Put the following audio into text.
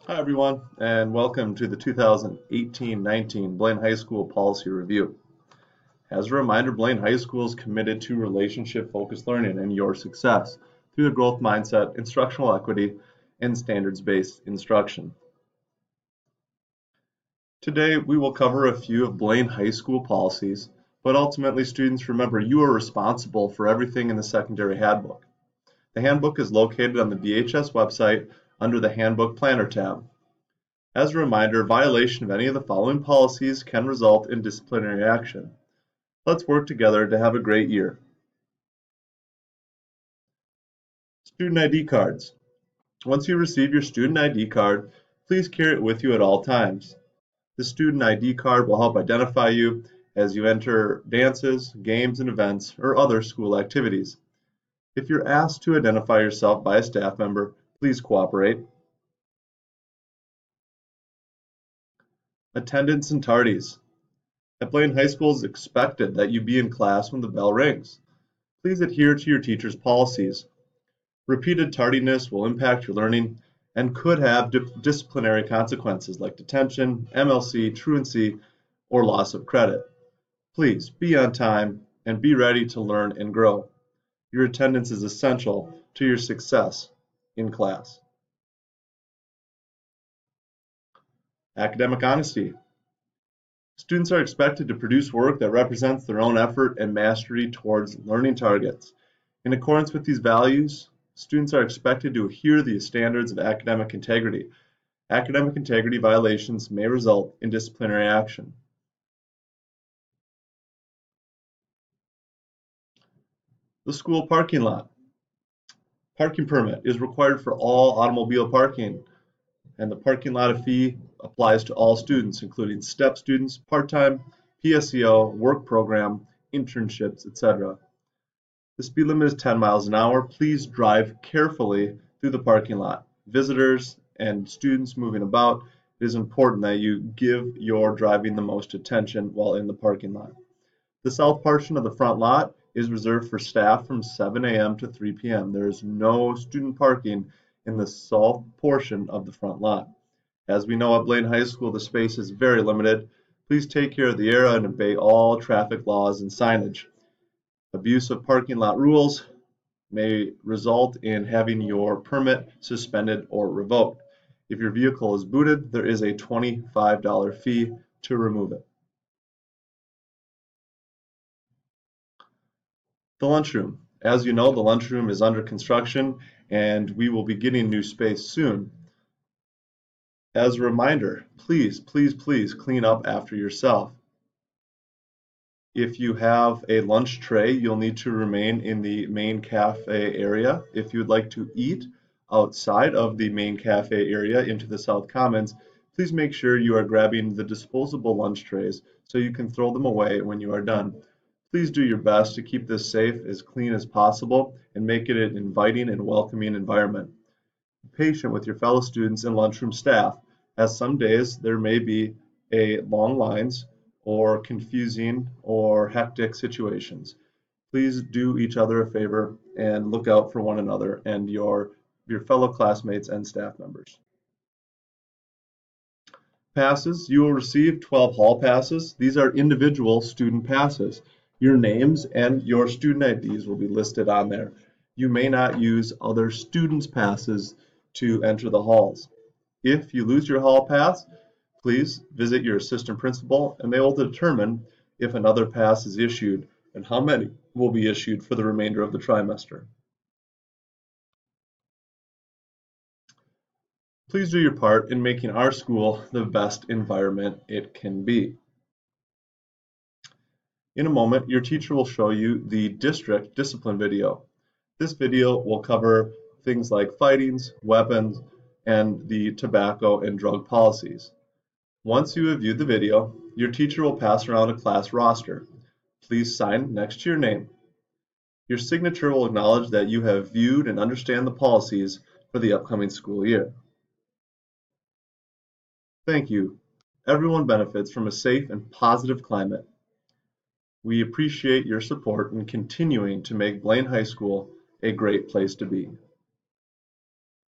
Hi everyone, and welcome to the 2018-19 Blaine High School Policy Review. As a reminder, Blaine High School is committed to relationship-focused learning and your success through the growth mindset, instructional equity, and standards-based instruction. Today, we will cover a few of Blaine High School policies, but ultimately, students, remember you are responsible for everything in the secondary handbook. The handbook is located on the BHS website under the Handbook Planner tab. As a reminder, violation of any of the following policies can result in disciplinary action. Let's work together to have a great year. Student ID cards. Once you receive your student ID card, please carry it with you at all times. The student ID card will help identify you as you enter dances, games, and events, or other school activities. If you're asked to identify yourself by a staff member, please cooperate. Attendance and tardies. At Blaine High School, it is expected that you be in class when the bell rings. Please adhere to your teacher's policies. Repeated tardiness will impact your learning and could have disciplinary consequences like detention, MLC, truancy, or loss of credit. Please be on time and be ready to learn and grow. Your attendance is essential to your success in class. Academic honesty. Students are expected to produce work that represents their own effort and mastery towards learning targets. In accordance with these values, students are expected to adhere to the standards of academic integrity. Academic integrity violations may result in disciplinary action. The school parking lot. Parking permit is required for all automobile parking, and the parking lot fee applies to all students, including STEP students, part-time, PSEO, work program, internships, etc. The speed limit is 10 miles an hour. Please drive carefully through the parking lot. Visitors and students moving about, it is important that you give your driving the most attention while in the parking lot. The south portion of the front lot is reserved for staff from 7 a.m. to 3 p.m. There is no student parking in the south portion of the front lot. As we know at Blaine High School, the space is very limited. Please take care of the area and obey all traffic laws and signage. Abuse of parking lot rules may result in having your permit suspended or revoked. If your vehicle is booted, there is a $25 fee to remove it. The lunchroom. As you know, the lunchroom is under construction and we will be getting new space soon. As a reminder, please clean up after yourself. If you have a lunch tray, you'll need to remain in the main cafe area. If you would like to eat outside of the main cafe area into the South Commons, please make sure you are grabbing the disposable lunch trays so you can throw them away when you are done. Please do your best to keep this safe, as clean as possible, and make it an inviting and welcoming environment. Be patient with your fellow students and lunchroom staff, as some days there may be long lines or confusing or hectic situations. Please do each other a favor and look out for one another and your fellow classmates and staff members. Passes. You will receive 12 hall passes. These are individual student passes. Your names and your student IDs will be listed on there. You may not use other students' passes to enter the halls. If you lose your hall pass, please visit your assistant principal and they will determine if another pass is issued and how many will be issued for the remainder of the trimester. Please do your part in making our school the best environment it can be. In a moment, your teacher will show you the district discipline video. This video will cover things like fightings, weapons, and the tobacco and drug policies. Once you have viewed the video, your teacher will pass around a class roster. Please sign next to your name. Your signature will acknowledge that you have viewed and understand the policies for the upcoming school year. Thank you. Everyone benefits from a safe and positive climate. We appreciate your support in continuing to make Blaine High School a great place to be.